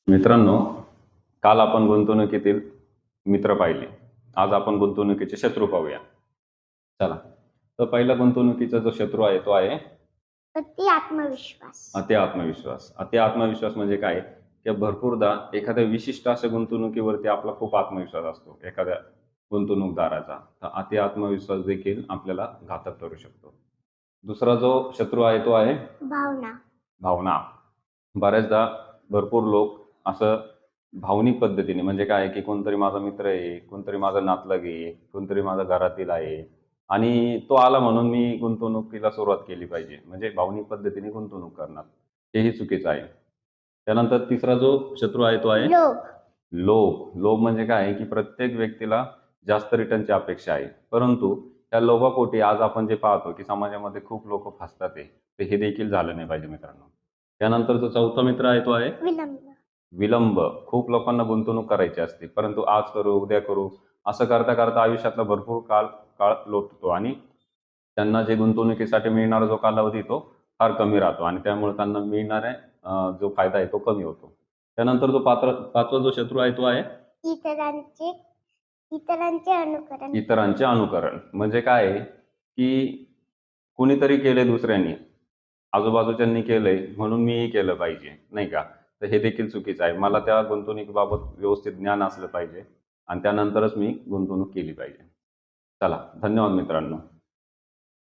मित्रांनो, काल आपण गुंतवणुकीतील मित्र पाहिले. आज आपण गुंतवणुकीचे शत्रू पाहूया. चला. तर पहिला गुंतवणुकीचा जो शत्रू आहे तो आहे अति आत्मविश्वास. अति आत्मविश्वास. अति आत्मविश्वास म्हणजे काय? की भरपूरदा एखाद्या विशिष्ट अशा गुंतवणुकीवरती आपला खूप आत्मविश्वास असतो, एखाद्या गुंतवणूकदाराचा. तर अति आत्मविश्वास देखील आपल्याला घातक ठरू शकतो. दुसरा जो शत्रू आहे तो आहे भावना. भावना. बऱ्याचदा भरपूर लोक असं भावनिक पद्धतीने म्हणजे काय की कोणतरी माझा मित्र आहे, कोणतरी माझा नातलग आहे, कोणतरी माझा घरातील आहे आणि तो आला म्हणून मी गुंतवणुकीला सुरुवात केली पाहिजे. म्हणजे भावनिक पद्धतीने गुंतवणूक करणार. हेही चुकीचं आहे. त्यानंतर तिसरा जो शत्रू आहे तो आहे लोभ. लोभ. लोभ म्हणजे काय आहे की प्रत्येक व्यक्तीला जास्त रिटर्नची अपेक्षा आहे. परंतु त्या लोभापोटी आज आपण जे पाहतो की समाजामध्ये खूप लोक फसतात आहे. तर हे देखील झालं नाही पाहिजे मित्रांनो. त्यानंतर जो चौथा मित्र आहे तो आहे विलंब. विलंब. खूप लोकांना गुंतवणूक करायची असते, परंतु आज करू, उद्या करू, असं करता करता आयुष्यातला भरपूर काळ काळ लोटतो आणि त्यांना जे गुंतवणुकीसाठी मिळणारा जो कालावधी तो फार कमी राहतो आणि त्यामुळे त्यांना मिळणारा जो फायदा आहे तो कमी होतो. त्यानंतर जो पाचवा जो शत्रू आहे तो आहे इतरांचे इतरांचे अनुकरण. इतरांचे अनुकरण. म्हणजे काय आहे की कुणीतरी केले दुसऱ्यांनी, आजूबाजूच्यांनी केलंय म्हणून मीही केलं पाहिजे, नाही का? तर हे देखील चुकीचं आहे. मला त्या गुंतवणुकीबाबत व्यवस्थित ज्ञान असलं पाहिजे आणि त्यानंतरच मी गुंतवणूक केली पाहिजे. चला, धन्यवाद मित्रांनो.